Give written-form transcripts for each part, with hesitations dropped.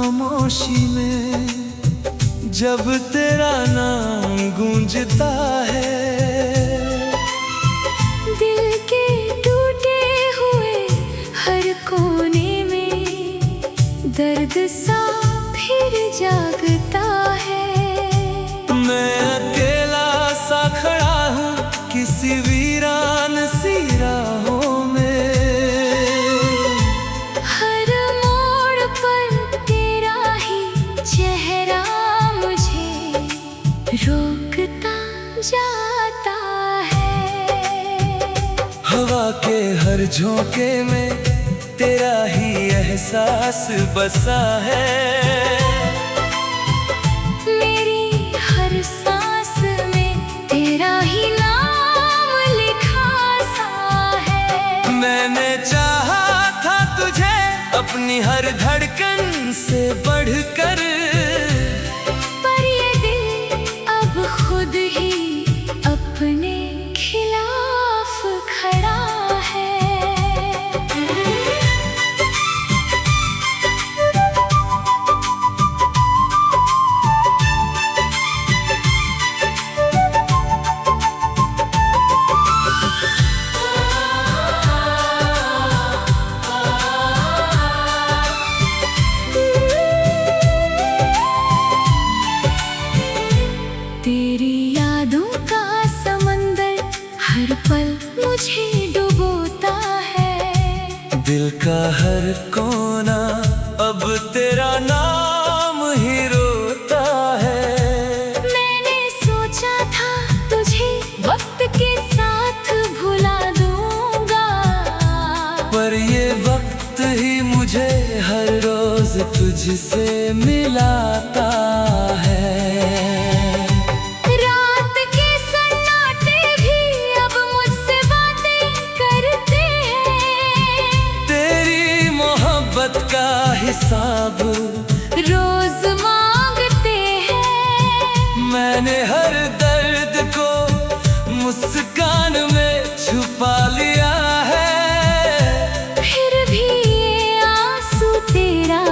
खामोशी में जब तेरा नाम गूंजता है, दिल के टूटे हुए हर कोने में दर्द सा फिर जागता है। मैं अकेला सा खड़ा हूँ किसी वीरान सी राहों में, हर मोड़ पर तेरा ही चेहरा मुझे रोकता जाता है। हवा के हर झोंके में तेरा ही एहसास बसा है, मेरी हर सांस में तेरा ही नाम लिखा सा है। मैंने चाहा था तुझे अपनी हर धड़कन से बढ़कर, पर ये दिल अब खुद ही अपने खिलाफ खड़ा है। तेरी यादों का समंदर हर पल मुझे डुबोता है, दिल का हर कोना अब तेरा नाम ही रोता है। मैंने सोचा था तुझे वक्त के साथ भुला दूंगा, पर ये वक्त ही मुझे हर रोज तुझसे मिलाता है। रात के सन्नाटे भी अब मुझसे बातें करते हैं, तेरी मोहब्बत का हिसाब रोज मांगते हैं। मैंने हर दर्द को मुस्कान में छुपा लिया है, फिर भी ये आंसू तेरा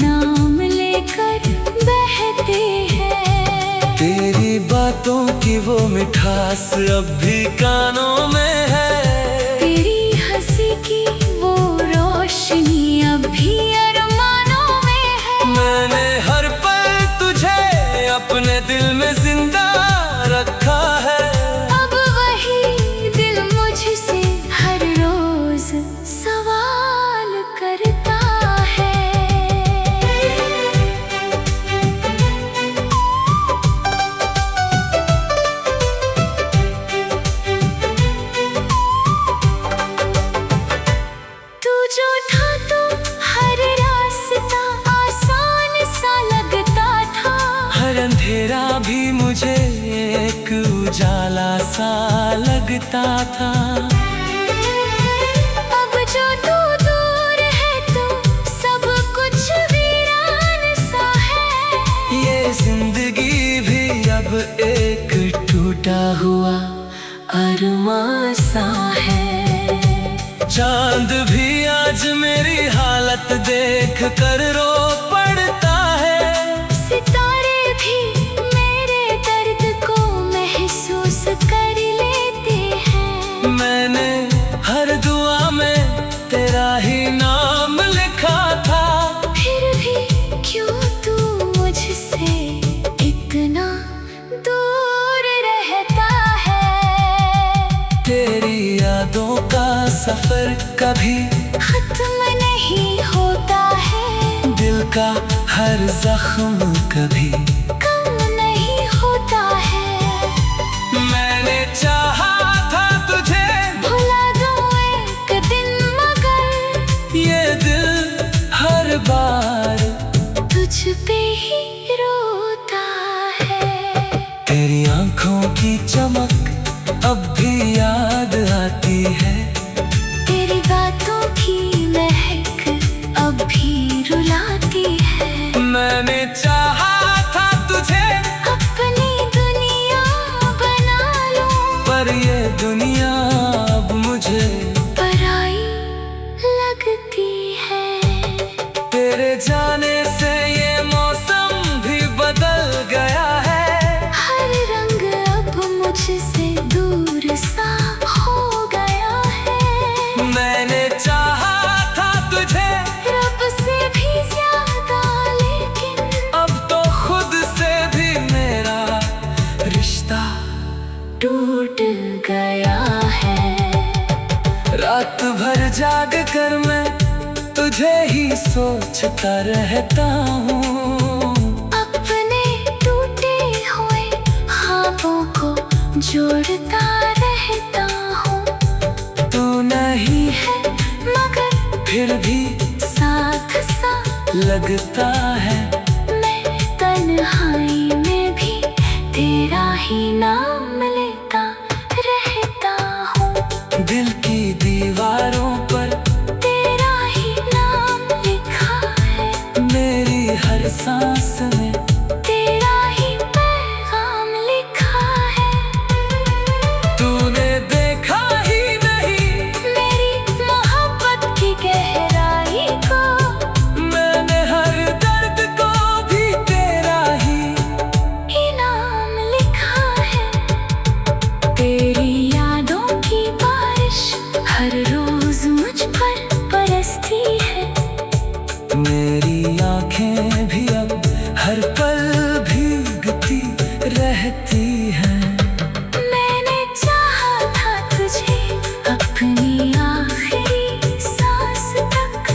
नाम लेकर बहते हैं। तेरी बातों की वो मिठास अब भी कानों में है, तेरी हंसी की वो रोशनी अब भी अरमानों में है। मैंने हर पल तुझे अपने दिल में जिंदा रखा है। अब वही दिल मुझसे हर रोज सवाल करता है। तू जो था तो हर रास्ता आसान सा लगता था, हर अंधेरा भी मुझे एक उजाला सा लगता था। अब जो तू दूर है तो सब कुछ वीरान सा है। ये जिंदगी भी अब एक टूटा हुआ अरमान सा है। चांद भी आज मेरी हालत देख कर रो पड़ता है, सितारे भी मेरे दर्द को महसूस कर लेते हैं। मैंने हर दुआ में तेरा ही नाम लिखा था, फिर भी क्यों तू मुझसे इतना दूर रहता है। तेरी यादों का सफर कभी खत्म नहीं होता है, दिल का हर जख्म कभी कम नहीं होता है। मैंने चाहा था तुझे भुला दूं एक दिन मगर ये दिल हर बार तुझ पे ही रोता है। तेरी आंखों की चमक अब भी याद आती है, तेरी बातों की महक अब भी रुलाती है। मैंने चाहा था तुझे अपनी दुनिया बना लूं, पर ये दुनिया अब मुझे पराई लगती है। तेरे जाने से ये जाग कर मैं तुझे ही सोचता रहता हूँ। अपने टूटे हुए ख्वाबों को जोड़ता रहता हूँ। तू नहीं है मगर फिर भी साथ साथ लगता है, मैं तन्हाई में भी तेरा ही नाम लेता रहता हूँ। दिल की दीवारों पर तेरा ही नाम लिखा है, मेरी हर सांस में तेरा ही पैगाम लिखा है। तूने देखा ही नहीं मेरी मोहब्बत की गहराई को, मैंने हर दर्द को भी तेरा ही इनाम लिखा है। तेरी यादों की बारिश हर रोज मुझ पर बरसती है। मेरी आंखें भी अब हर पल भीगती रहती हैं। मैंने चाहा था तुझे अपनी आखिरी सांस तक,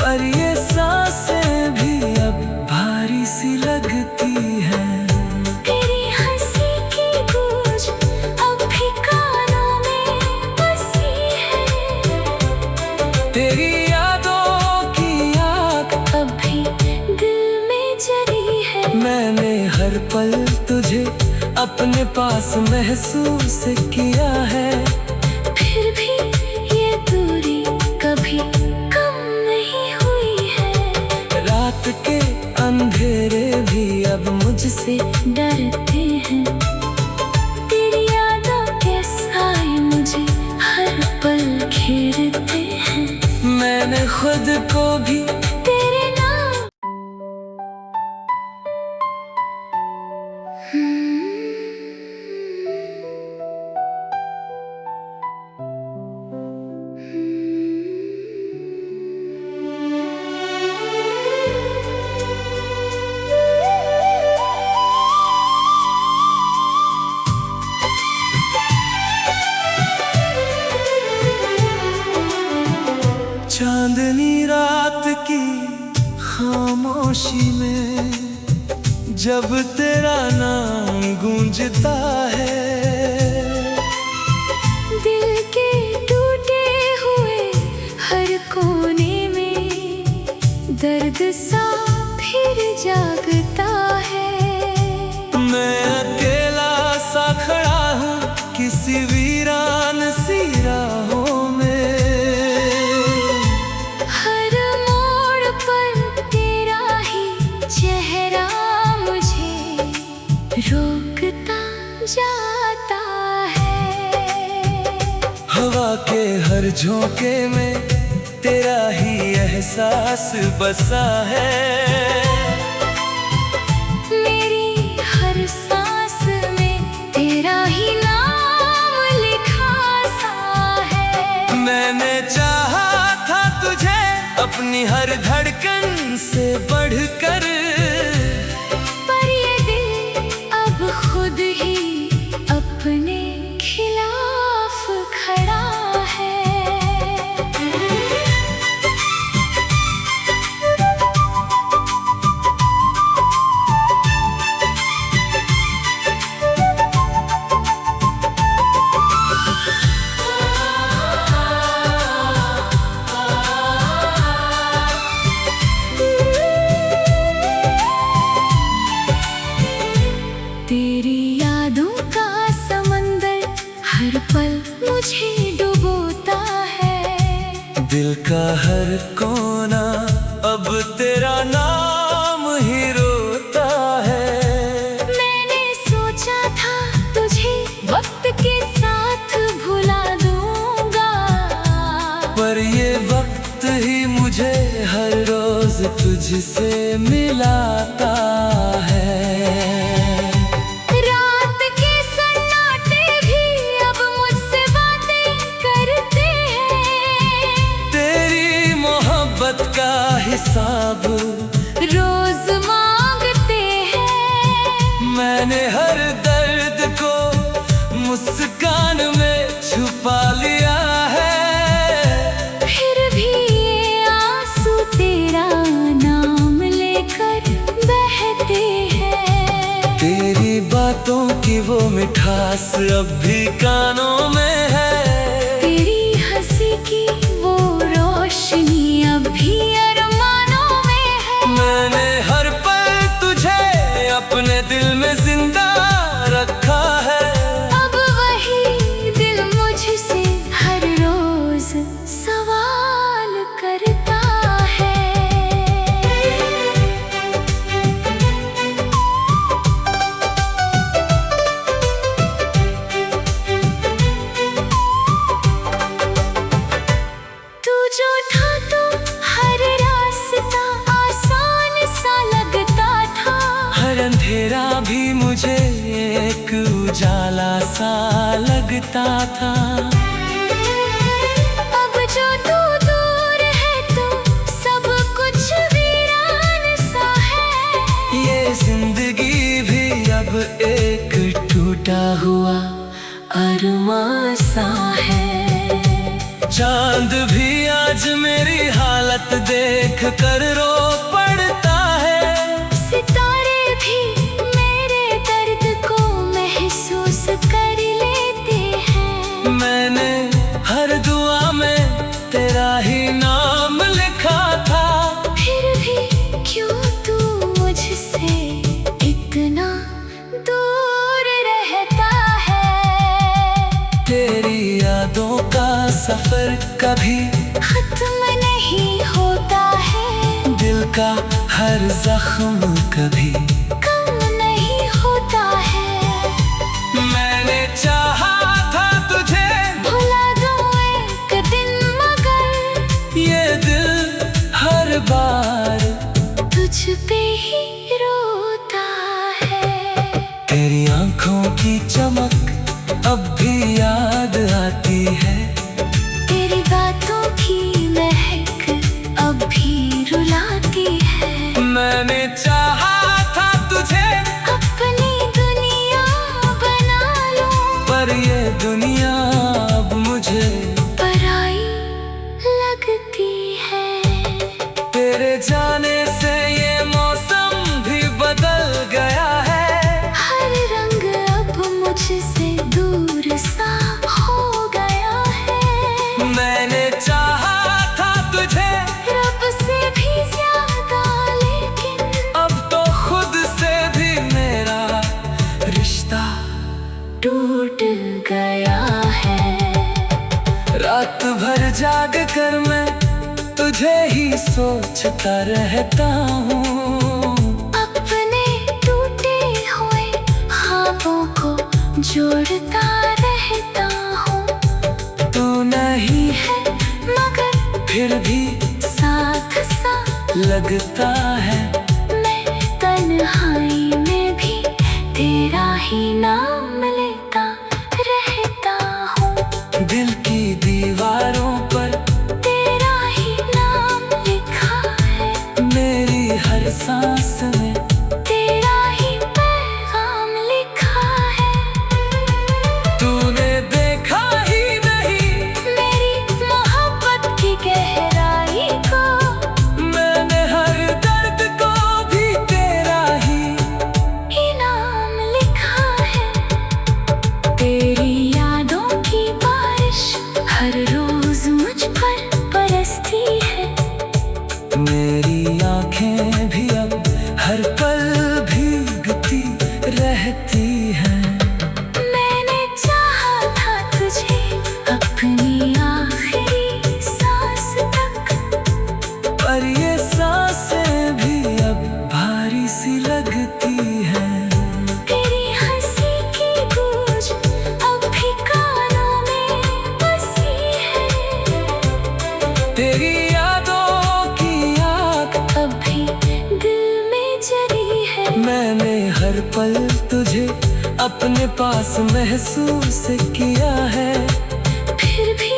पर ये सांसें भी अब भारी सी लगती हैं। तेरी हंसी की गूंज अब भी कानों में बसी है। तेरी यादों की आग अब भी दिल में जली है। मैंने हर पल तुझे अपने पास महसूस किया है। फिर भी ये दूरी कभी कम नहीं हुई है। रात के अंधेरे भी अब मुझसे डरते हैं, तेरी यादों के साए मुझे हर पल घेरते हैं। मैंने खुद को भी तेरे नाम चांदनी रात की खामोशी में जब तेरा नाम गूंजता है। दिल के टूटे हुए हर कोने में दर्द सा फिर जागता है। मैं अकेला सा खड़ा हूँ किसी वीरान सी राहों में। हर मोड़ पर तेरा ही चेहरा मुझे रोकता जाता है। हवा के हर झोंके में तेरा ही एहसास बसा है। मेरी हर सांस में तेरा ही नाम लिखा सा है। मैंने चाहा था तुझे अपनी हर धड़कन से बढ़कर, पर ये दिल अब खुद ही अपने खिलाफ खड़ा है। तेरी यादों का समंदर हर पल मुझे डुबोता है। दिल का हर कोना अब तेरा नाम ही रोता है। मैंने सोचा था तुझे वक्त के साथ भुला दूंगा, पर ये वक्त ही मुझे हर रोज तुझसे मिलाता है। रात के सन्नाटे भी अब मुझसे बातें करते हैं। तेरी मोहब्बत का हिसाब रोज मांगते हैं। मैंने हर दर्द को मुस्कान में छुपा लिया है। वो मिठास अब भी कानों में है। तेरी हंसी की वो रोशनी अब भी अरमानों में है। मैंने हर पल तुझे अपने दिल में जिंदा रखा है। अब वही दिल मुझसे हर रोज सवाल करता है। तू जो था तो हर रास्ता आसान सा लगता था। हर अंधेरा भी मुझे एक उजाला सा लगता था। अब जो तू दूर है तो सब कुछ वीरान सा है। ये जिंदगी भी अब एक टूटा हुआ अरमां सा है। चांद भी आज मेरी हालत देख कर रो पड़ता है। सितारे भी मेरे दर्द को महसूस कर लेते हैं। मैंने हर दुआ में तेरा ही नाम लिखा था। फिर भी क्यों तू मुझसे इतना दूर रहता है। तेरी यादों का सफर कभी खत्म नहीं होता है। दिल का हर जख्म कभी कम नहीं होता है। मैंने चाहा था तुझे भुला दूं एक दिन मगर ये दिल हर बार तुझ पे ही रोता है। तेरी आंखों की चमक अब भी याद आती है। तेरी बातों की महक अब भी रुलाती है। मैंने चाहा था तुझे अपनी दुनिया बना लूं पर ये दुनिया अब मुझे पराई लगती है। तेरे जाने से ये मौसम भी बदल गया है। हर रंग अब मुझसे दूर सा हो गया है। मैंने चाहा था तुझे रब से भी ज्यादा लेकिन अब तो खुद से भी मेरा रिश्ता टूट गया है। रात भर जाग कर मैं तुझे ही सोचता रहता हूँ। अपने टूटे हुए ख्वाबों को जोड़ता रहता हूँ। तू नहीं है मगर फिर भी साथ सा लगता है। मैं तन्हाई में भी तेरा ही नाम लेता रहता हूँ। दिल की दीवारों पर तेरा ही नाम लिखा है। मेरी हर सांस में तेरा ही पैगाम लिखा है। तूने देखा ही नहीं मेरी मोहब्बत की गहराई को। मैंने हर दर्द को भी तेरा ही इनाम लिखा है। तेरी यादों की बारिश हर रोज मुझ पर बरसती है। मेरी आंखें भी अब हर पल भीगती रहती हैं। मैंने चाहा था तुझे अपनी आखिरी सांस तक। पर ये सांसें भी अब भारी सी लगती हैं। तेरी हंसी की गूंज अब भी कानों में बसी है। तेरी यादों की आग अब भी दिल में जली है। मैंने हर पल तुझे अपने पास महसूस किया है। फिर भी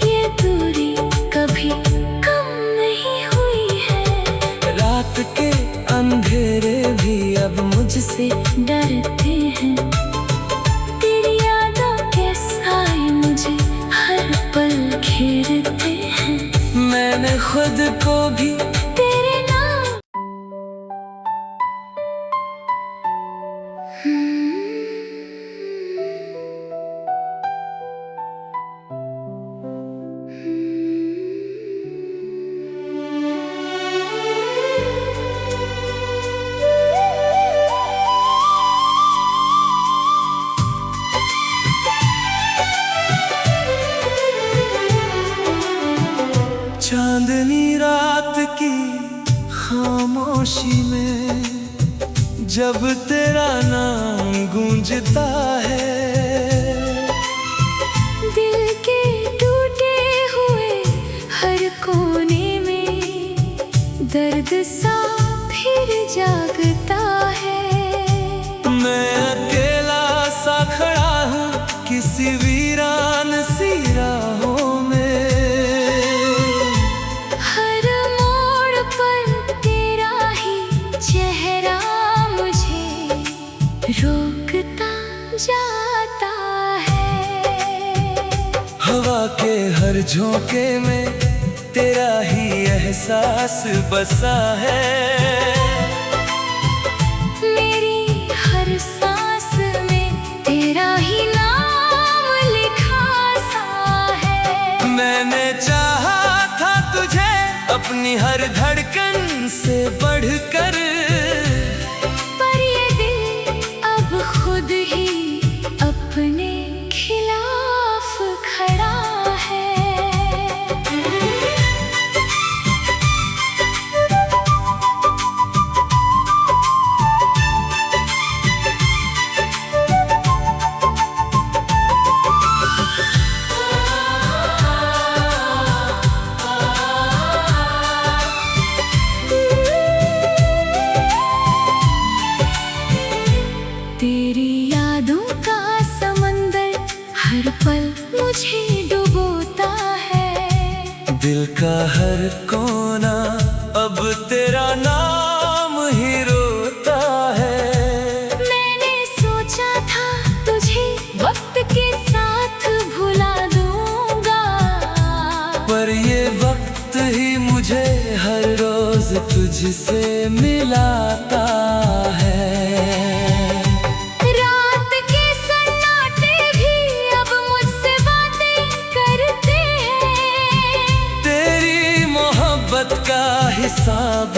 ये दूरी कभी कम नहीं हुई है। रात के अंधेरे भी अब मुझसे डरते हैं। तेरी यादों के साए मुझे हर पल घेरते हैं। मैंने खुद को भी तेरे नाम खामोशी में जब तेरा नाम गूंजता है, दिल के टूटे हुए हर कोने में दर्द सा फिर जागता है। मैं अकेला सा खड़ा हूँ किसी वीरान सी राहों में, हर मोड़ पर तेरा ही चेहरा मुझे रोकता जाता है। हवा के हर झोंके में तेरा ही एहसास बसा है, मेरी हर सांस में तेरा ही नाम लिखा सा है। मैंने चाहा था तुझे अपनी हर धड़कन से बढ़कर, पर ये दिल अब खुद ही अपने खिलाफ खड़ा है। तेरी यादों का समंदर हर पल मुझे डुबोता है, दिल का हर कोना अब तेरा नाम ही रोता है। मैंने सोचा था तुझे वक्त के साथ भुला दूंगा, पर ये वक्त ही मुझे हर रोज तुझसे मिलाता है। रात के सन्नाटे भी अब मुझसे बातें करते हैं, तेरी मोहब्बत का हिसाब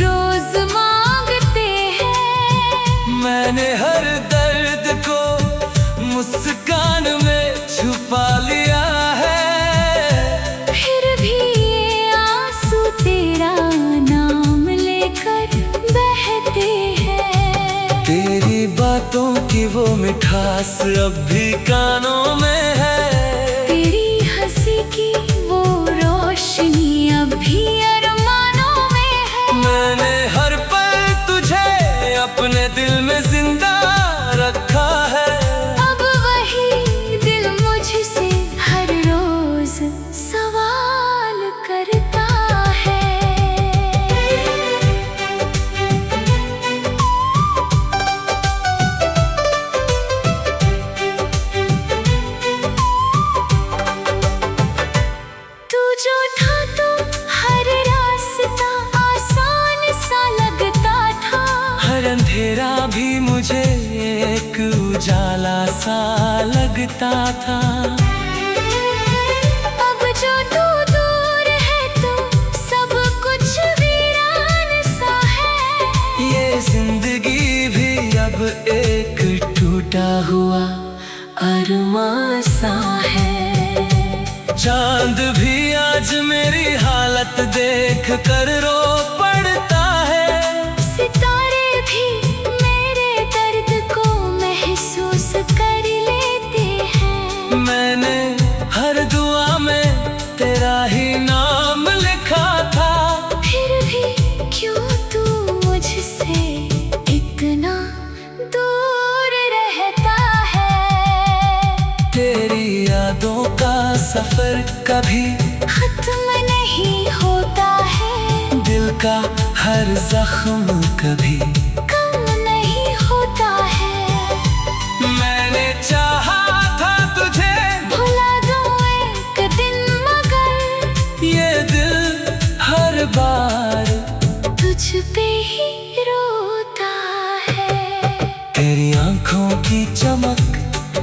रोज मांगते हैं। मैंने हर दर्द को मुस्कान में छुपा लिया है, फिर भी ये आंसू तेरा नाम लेकर बहते हैं। तेरी बातों की वो मिठास अब भी कानों में है, तेरी हंसी की वो रोशनी अब भी अरमानों में है। मैंने हर पल तुझे अपने दिल में जिंदा रखा है, अब वही दिल मुझसे हर रोज सवाल करता है। तू जो था तो हर रास्ता आसान सा लगता था, हर अंधेरा भी मुझे एक उजाला सा लगता था। अब जो तू दूर है तो सब कुछ वीरान सा है। ये जिंदगी भी अब एक टूटा हुआ अरमां सा है। चांद भी आज मेरी हालत देख कर रो पड़ता है, सितारे भी मेरे दर्द को महसूस कर लेते हैं। मैंने हर दुआ में तेरा ही नाम लिखा था, फिर भी क्यों तू मुझसे इतना दूर रहता है। तेरी यादों का सफर कभी खत्म नहीं होता है, दिल का हर जख्म कभी कम नहीं होता है। मैंने चाहा था तुझे भुला दूं एक दिन मगर ये दिल हर बार तुझ पे ही रोता है। तेरी आंखों की चमक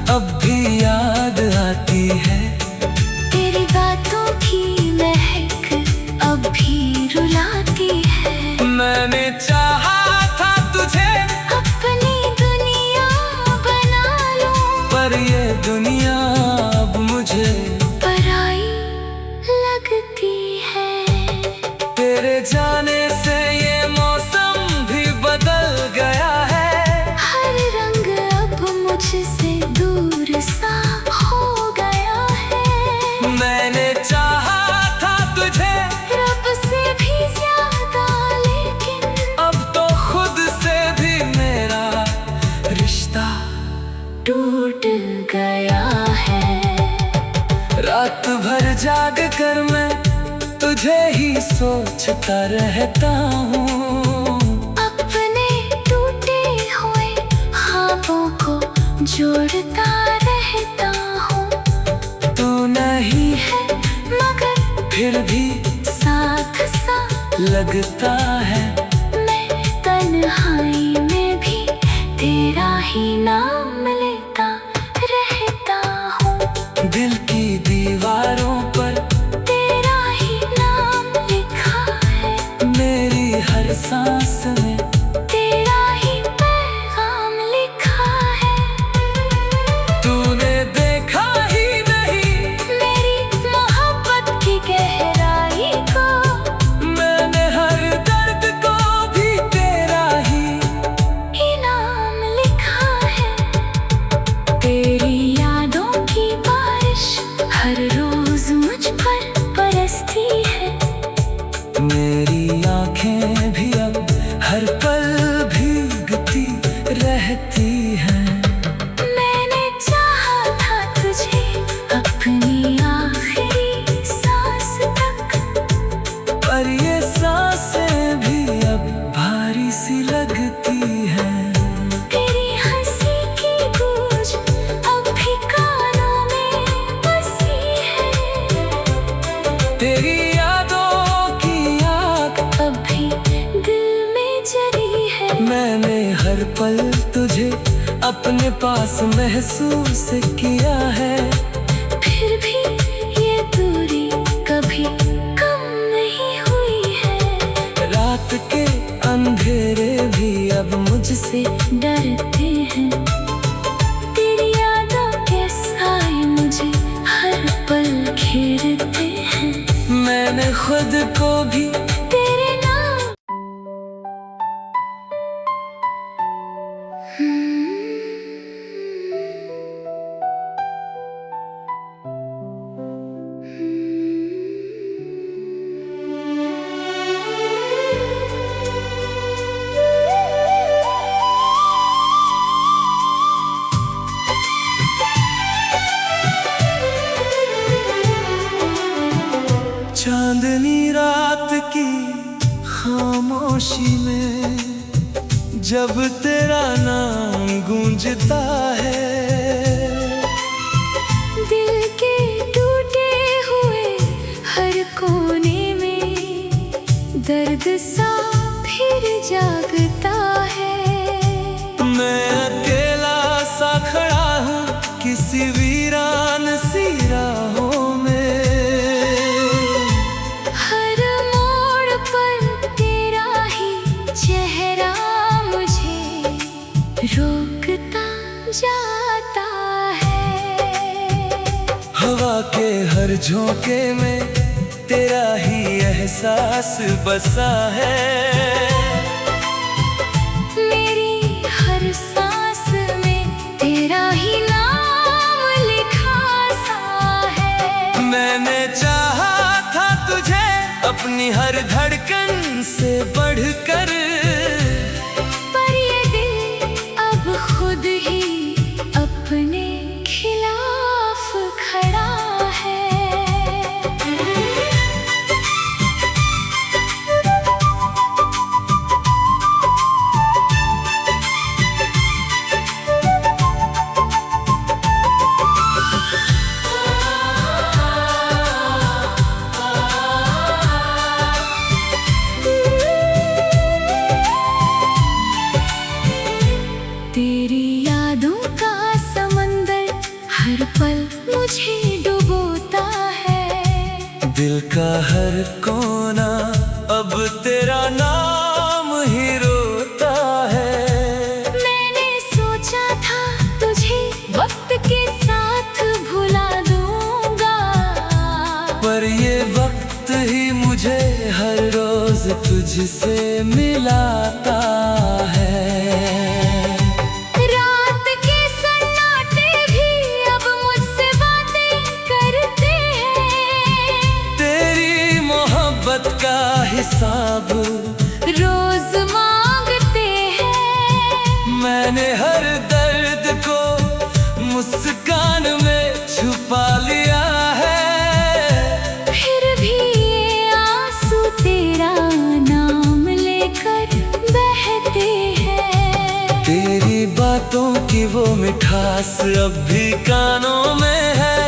अब भी याद आती है, तेरी बातों की महक अब भी रुलाती है। मैंने चाहा था तुझे अपनी दुनिया बना लूं, पर ये दुनिया अब मुझे पराई लगती है। तेरे जाने से ये मौसम जाग कर मैं तुझे ही सोचता रहता हूँ। अपने टूटे हुए ख्वाबों को जोड़ता रहता हूँ। तू नहीं है मगर फिर भी साथ सा लगता है। मैं तन्हाई में भी तेरा ही नाम लेता रहता हूँ। दिल की दीवारों पर तेरा ही नाम लिखा है। मेरी हर सांस में तेरा ही पैगाम लिखा है। तूने देखा ही नहीं मेरी मोहब्बत की गहराई को। मैंने हर दर्द को भी तेरा ही इनाम लिखा है। तेरी यादों की बारिश हर रोज मुझ पर बरसती है। मेरी आंखें भी अब हर पल भीगती रहती हैं। मैंने चाहा था तुझे अपनी आखिरी सांस तक। पर ये सांसें भी अब भारी सी लगती हैं। तेरी हंसी की गूंज अब भी कानों में बसी है। तेरी यादों की आग अब भी दिल में जली है। मैंने हर पल तुझे अपने पास महसूस किया है। फिर भी ये दूरी कभी कम नहीं हुई है। रात के अंधेरे भी अब मुझसे डरते हैं। तेरी यादों के साए मुझे हर पल घेरते हैं। मैंने खुद को भी तेरे नाम चांदनी रात की खामोशी में जब तेरा नाम गूंजता है। दिल के टूटे हुए हर कोने में दर्द सा फिर जागता है। मैं अकेला सा खड़ा हूँ किसी वीरान सी राहों में। हर मोड़ पर तेरा ही चेहरा मुझे रोकता जाता है। हवा के हर झोंके में तेरा ही एहसास बसा है। मेरी हर सांस में तेरा ही नाम लिखा सा है। मैंने चाहा था तुझे अपनी हर धड़कन से बढ़कर। पर ये दिल अब खुद ही अपने खिलाफ खड़ा है। तेरी यादों का समंदर हर पल मुझे डुबोता है। दिल का हर कोना अब तेरा नाम ही रोता है। मैंने सोचा था तुझे वक्त के साथ भुला दूंगा। पर ये वक्त ही मुझे हर रोज तुझसे मिलाता है। रात के सन्नाटे भी अब मुझसे बातें करते हैं। तेरी मोहब्बत का हिसाब रोज मांगते हैं। मैंने हर दर्द को मुस्कान में छुपा लिया है। की वो मिठास अब भी कानों में है।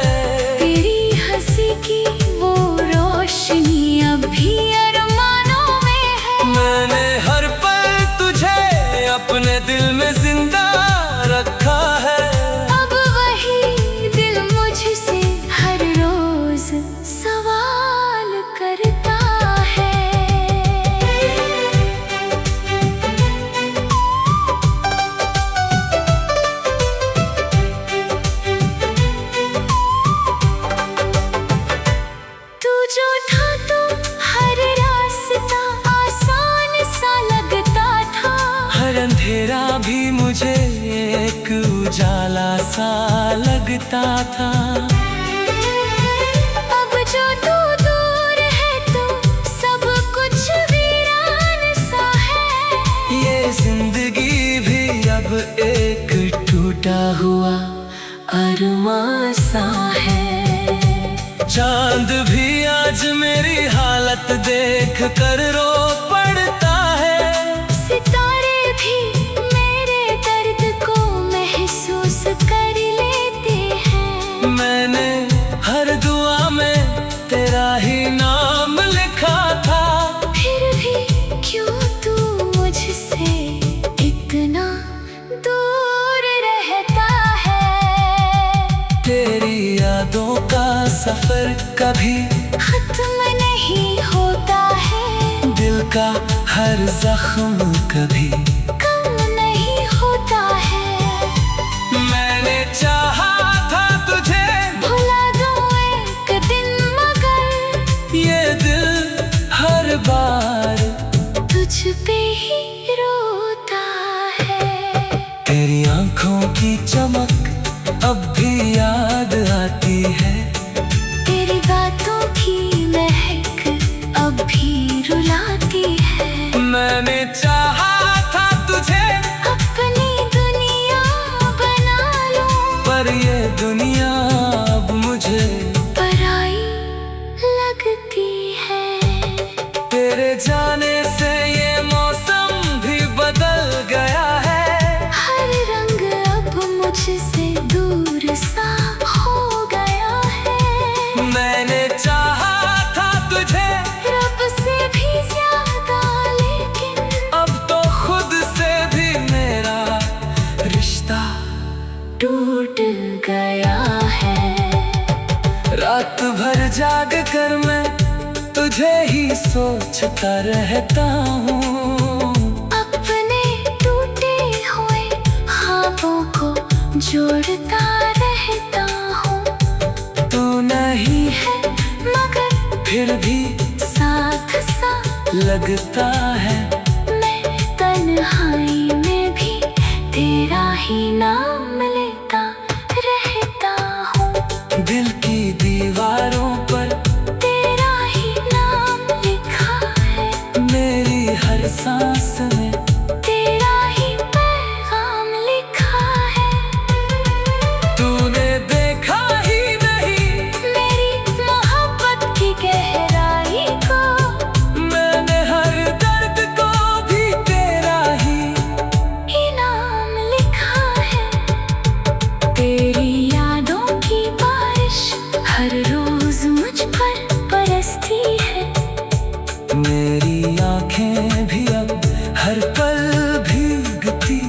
तेरी हंसी की वो रोशनी अब भी अरमानों में है। मैंने हर पल तुझे अपने दिल में जिंदा रखा है। अब वही दिल मुझसे हर रोज सवाल करता है। तू जो था तो हर रास्ता आसान सा लगता था। हर अंधेरा भी मुझे एक उजाला सा लगता था। अब जो तू दूर है तो सब कुछ वीरान सा है। ये जिंदगी भी अब एक टूटा हुआ अरमान सा है। चांद भी आज मेरी हालत देख कर रो पड़ता है। सितारे भी मेरे दर्द को महसूस कर लेते हैं। मैंने हर दुआ में तेरा ही नाम लिखा था। फिर भी क्यों तू मुझसे इतना दूर रहता है। तेरी यादों का सफर कभी खत्म नहीं होता है। दिल का हर जख्म कभी कम नहीं होता है। मैंने चाहा था तुझे भुला दूं एक दिन मगर ये दिल हर बार तुझ पे ही रोता है। तेरी आंखों की चमक अब भी याद आती है। तेरी बातों की महक अब भी रुलाती है। मैंने चाहा था तुझे अपनी दुनिया बना लूं पर ये दुनिया अब मुझे पराई लगती है। तेरे जाने से ये मौसम भी बदल गया है। हर रंग अब मुझसे दूर सा हो गया है। मैंने चाहा था तुझे रब से भी ज्यादा लेकिन अब तो खुद से भी मेरा रिश्ता टूट गया है। रात भर जाग कर मैं तुझे ही सोचता रहता हूँ। अपने टूटे हुए ख्वाबों को जोड़ता रहता हूँ। तू नहीं है मगर फिर भी साथ सा लगता है। मैं तन्हाई में भी तेरा ही नाम लेता रहता हूँ। दिल की दीवारों पर तेरा ही नाम लिखा है। मेरी हर सांस में तेरा ही पैगाम लिखा है। तूने देखा ही नहीं मेरी मोहब्बत की गहराई को। मैंने हर दर्द को भी तेरा ही इनाम लिखा है। तेरी यादों की बारिश हर रोज मुझ पर बरसती है। मेरी आंखें भी अब हर पल भीगती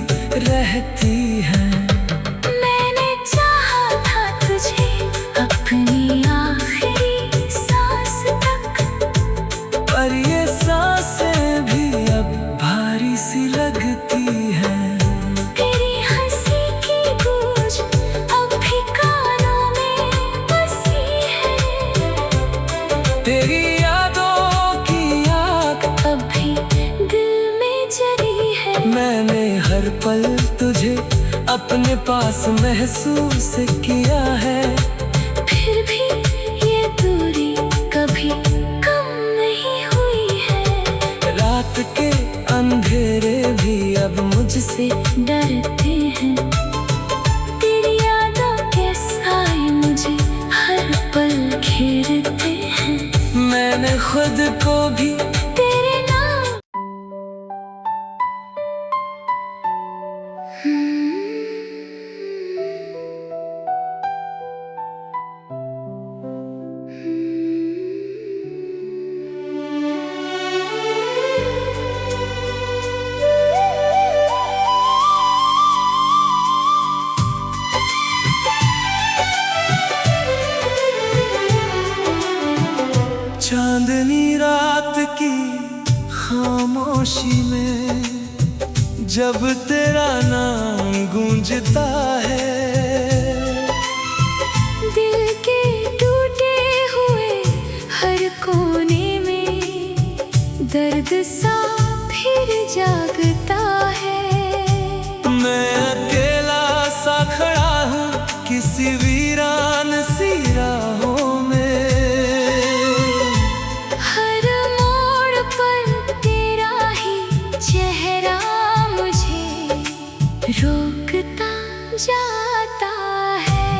रहती हैं। मैंने चाहा था तुझे अपनी आखिरी सांस तक पर ये सांसें भी अब भारी सी लगती हैं। तेरी हंसी की गूंज अब भी कानों में बसी है। तेरी यादों की आग अब भी दिल में जली है। मैंने हर पल तुझे अपने पास महसूस किया है। फिर भी ये दूरी कभी कम नहीं हुई है। रात के अंधेरे भी अब मुझसे डरते हैं। तेरी यादों के साए मुझे हर पल घेरते हैं। मैंने खुद को भी तेरे नाम जब तेरा नाम गूंजता है। दिल के टूटे हुए हर कोने में दर्द सा फिर जागता है। मैं अकेला सा खड़ा हूँ किसी वीरान सी राहों में। हर मोड़ पर तेरा ही चेहरा मुझे रोकता जाता है।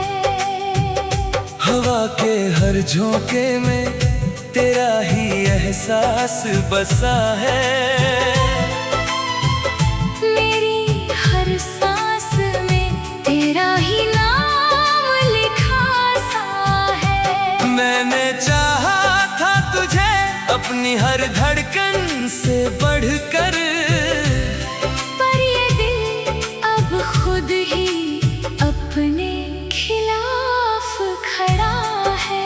हवा के हर झोंके में तेरा ही एहसास बसा है। मेरी हर सांस में तेरा ही नाम लिखा सा है। मैंने चाहा था तुझे अपनी हर धड़कन से बढ़कर, पर ये दिल अब खुद ही अपने खिलाफ खड़ा है।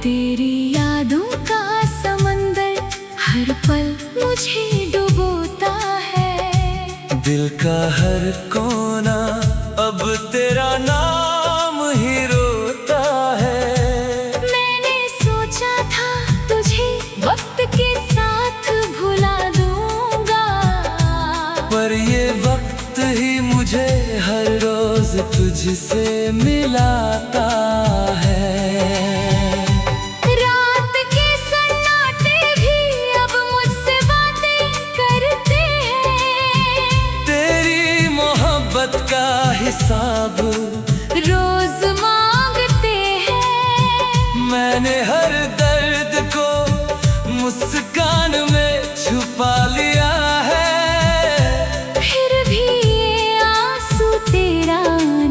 तेरी यादों का समंदर हर पल मुझे डुबोता है। दिल का हर कोना अब तेरा नाम ही रोता है। मैंने सोचा था तुझे वक्त के साथ भुला दूंगा, पर ये वक्त ही मुझे हर रोज तुझसे मिलाता है। रात के सन्नाटे भी अब मुझसे बातें करते हैं। तेरी मोहब्बत का हिसाब रोज मांगते हैं। मैंने हर दर्द को मुस्कान में छुपा लिया है। फिर भी ये आंसू तेरा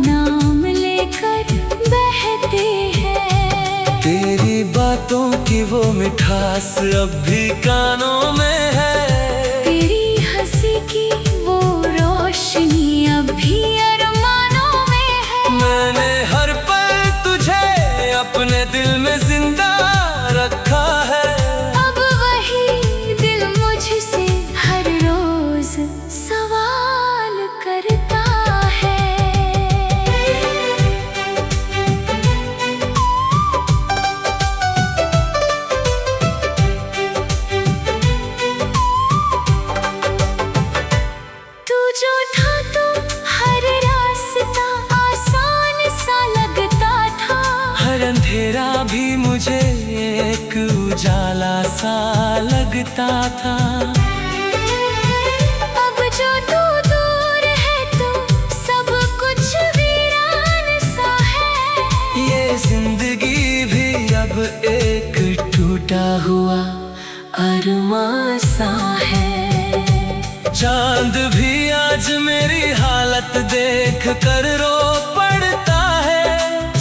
नाम लेकर बहते हैं। तेरी बातों की वो मिठास अब भी कानों में है। तेरी हंसी की वो रोशनी अब भी अरमानों में है। मैंने हर पल तुझे अपने दिल में जिंदा रखा है। अब वही दिल मुझसे हर रोज सवाल करता है। तू जो था तो हर रास्ता आसान सा लगता था। हर अंधेरा भी मुझे एक उजाला सा लगता था। अब जो तू दूर है तो सब कुछ वीरान सा है। ये जिंदगी भी अब एक टूटा हुआ अरमां सा है। चांद भी आज मेरी हालत देख कर रो पड़ता है।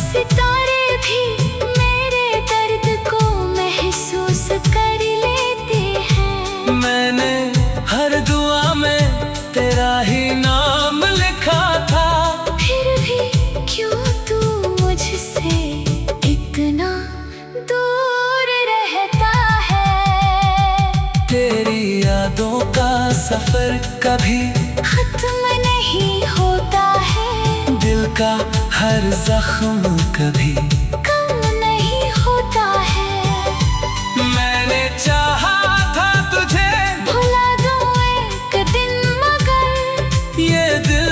सितारे भी मेरे दर्द को महसूस कर लेते हैं। मैंने हर दुआ में तेरा ही नाम लिखा था। फिर भी क्यों तू मुझसे इतना दूर रहता है। तेरी यादों का सफर कभी खत्म नहीं होता है। दिल का हर जख्म कभी कम नहीं होता है। मैंने चाहा था तुझे भुला दूं एक दिन मगर ये दिल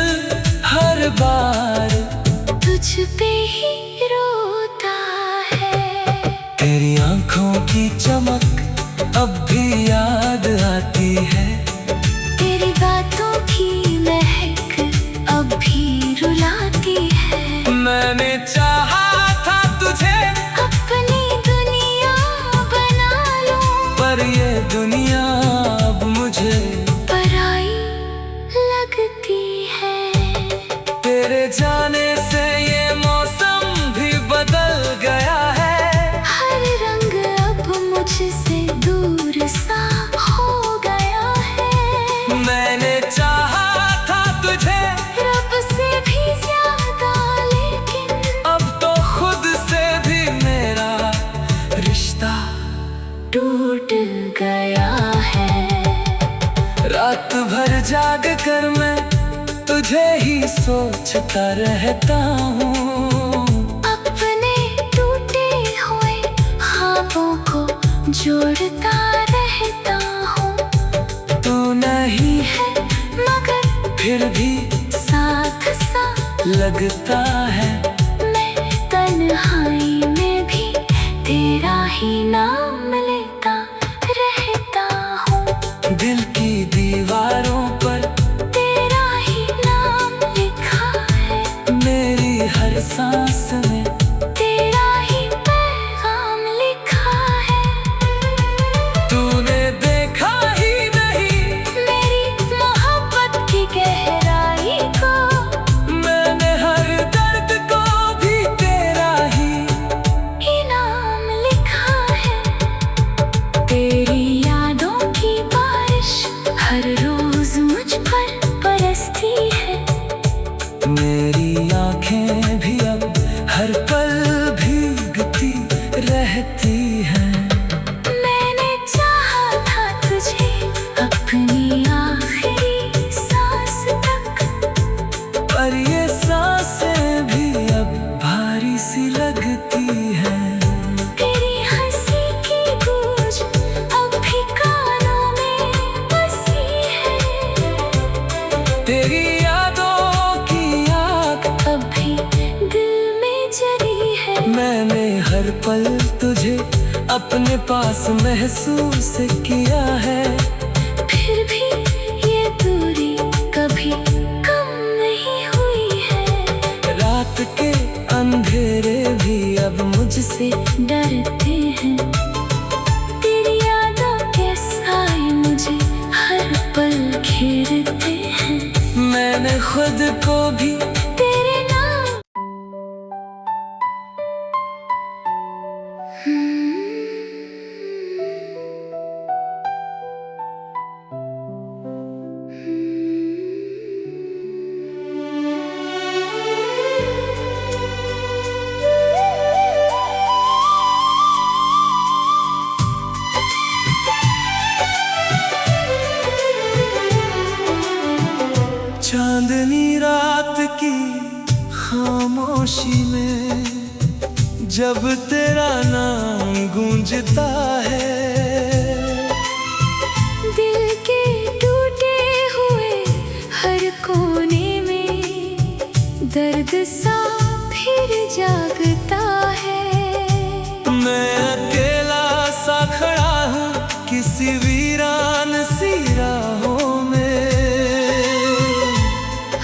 हर बार तुझ पे ही रोता है। तेरी आंखों की चमक अब भी याद आती है। तेरी बातों की महक अब भी रुलाती है। मैंने चाहा था तुझे अपनी दुनिया बना लूं, पर ये दुनिया अब मुझे पराई लगती है। तेरे जाने से ये मौसम भी बदल गया। जाग कर मैं तुझे ही सोचता रहता हूँ। अपने टूटे हुए ख्वाबों को जोड़ता रहता हूँ। तू नहीं है मगर फिर भी साथ सा लगता है। मैं तन्हाई में भी तेरा ही नाम लेता रहता हूँ। दिल की दीवारों पर तेरा ही नाम लिखा है। मेरी हर सांस में तेरा ही पैगाम लिखा है। तूने देखा ही नहीं मेरी मोहब्बत की गहराई को। मैंने हर दर्द को भी तेरा ही इनाम लिखा है। तेरी यादों की बारिश हर रोज मुझ पर बरसती है। मेरी आंखें भी अब हर पल भीगती रहती हैं। मैंने चाहा था तुझे अपनी आखिरी सांस तक। पर ये सांसें भी अब भारी सी लगती हैं। तेरी हंसी की गूंज अब भी कानों में बसी है। तेरी यादों की आग अब भी दिल में जली है। मैंने हर पल तुझे अपने पास महसूस किया है। फिर भी ये दूरी कभी कम नहीं हुई है। रात के अंधेरे भी अब मुझसे डरते हैं। तेरी यादों के साए मुझे हर पल घेरते हैं। मैंने खुद को भी तेरे नाम चांदनी रात की खामोशी में जब तेरा नाम गूंजता है। दिल के टूटे हुए हर कोने में दर्द सा फिर जागता है। मैं अकेला सा खड़ा हूँ किसी वीरान सी राहों में।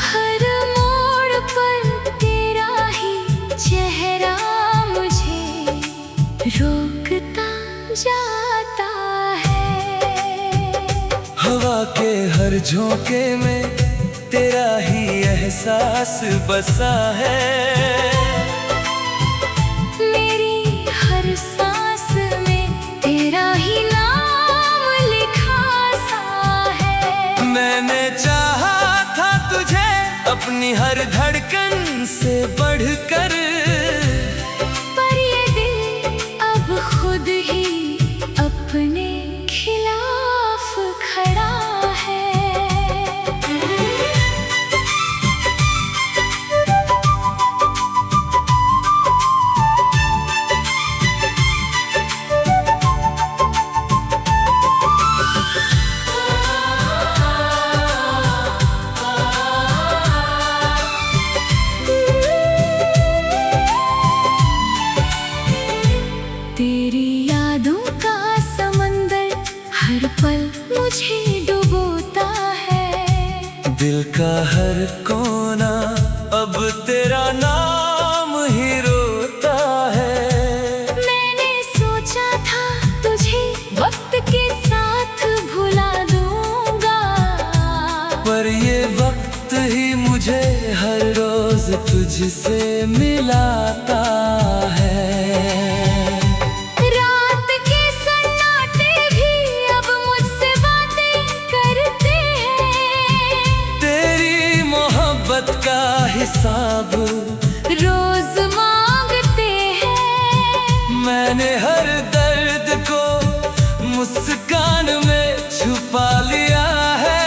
हर मोड़ पर तेरा ही चेहरा मुझे रोकता जाता है। हवा के हर झोंके में तेरा ही एहसास बसा है। मेरी हर सांस में तेरा ही नाम लिखा सा है। मैंने चाहा था तुझे अपनी हर धड़कन से बढ़कर। पर ये दिल अब खुद ही अपने खिलाफ खड़ा है। तेरी यादों का समंदर हर पल मुझे डुबोता है। दिल का हर कोना अब तेरा नाम ही रोता है। मैंने सोचा था तुझे वक्त के साथ भुला दूंगा। पर ये वक्त ही मुझे हर रोज तुझसे मिलाता है। रात के सन्नाटे भी अब मुझसे बातें करते हैं। तेरी मोहब्बत का हिसाब रोज मांगते हैं। मैंने हर दर्द को मुस्कान में छुपा लिया है।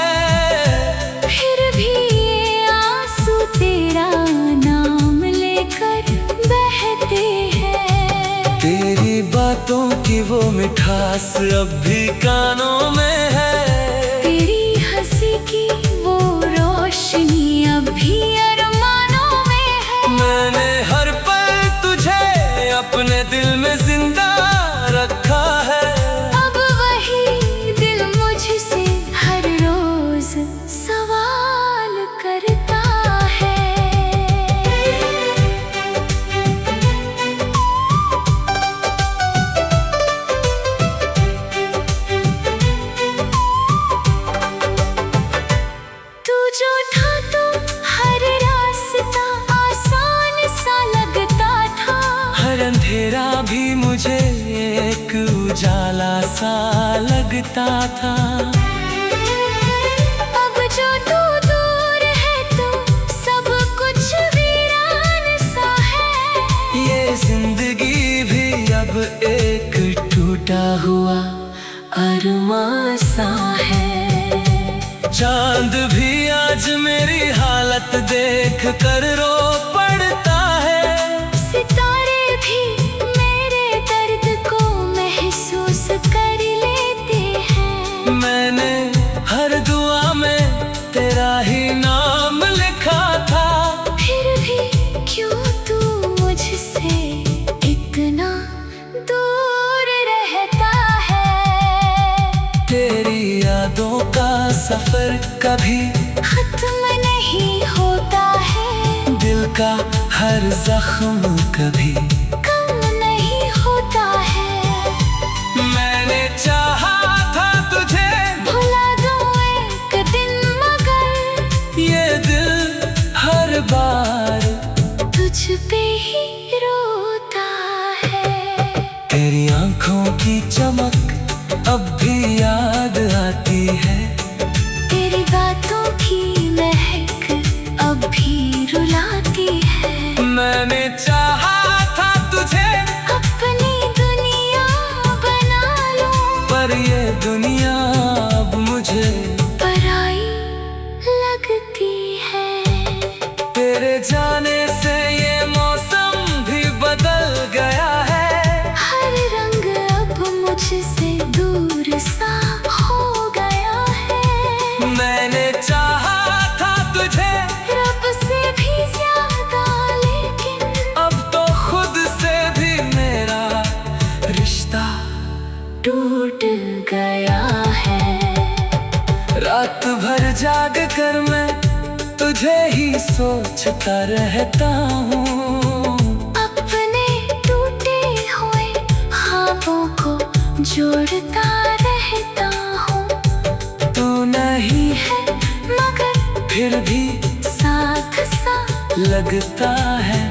वो मिठास अब भी कानों में है। तेरी हंसी की वो रोशनी अब भी अरमानों में है। मैंने हर पल तुझे अपने दिल में जिंदा रखा है। अब वही दिल मुझसे हर रोज सवाल करता है। तू जो था तो हर रास्ता आसान सा लगता था। हर अंधेरा भी मुझे एक उजाला सा लगता था। अब जो तू दूर है तो सब कुछ वीरान सा है। ये जिंदगी भी अब एक टूटा हुआ अरमां सा है। चांद भी आज मेरी हालत देख कर रो पड़ता है। सितारे भी मेरे दर्द को महसूस कर लेते हैं। मैंने हर दुआ में तेरा ही नाम लिखा था। फिर भी क्यों तू मुझसे इतना दूर रहता है। तेरी यादों का सफर कभी खत्म नहीं होता है। दिल का हर जख्म कभी कम नहीं होता है। मैंने चाहा था तुझे भुला दूं एक दिन मगर ये दिल हर बार तुझ पे ही रोता है। तेरी आंखों की चमक अब भी याद आती है। तेरी बातों की महक अब भी रुलाती है। मैंने चाहा था तुझे अपनी दुनिया बना लूं पर ये दुनिया अब मुझे पराई लगती है। तेरे जाने से ये मौसम भी बदल गया है। हर रंग अब मुझसे दूर सा हो गया है। मैंने चाहा था तुझे रब से भी ज्यादा लेकिन अब तो खुद से भी मेरा रिश्ता टूट गया है। रात भर जाग कर मैं तुझे ही सोचता रहता हूँ। अपने टूटे हुए ख्वाबों को जोड़ता रहता हूँ। तू नहीं है मगर फिर भी साथ सा लगता है।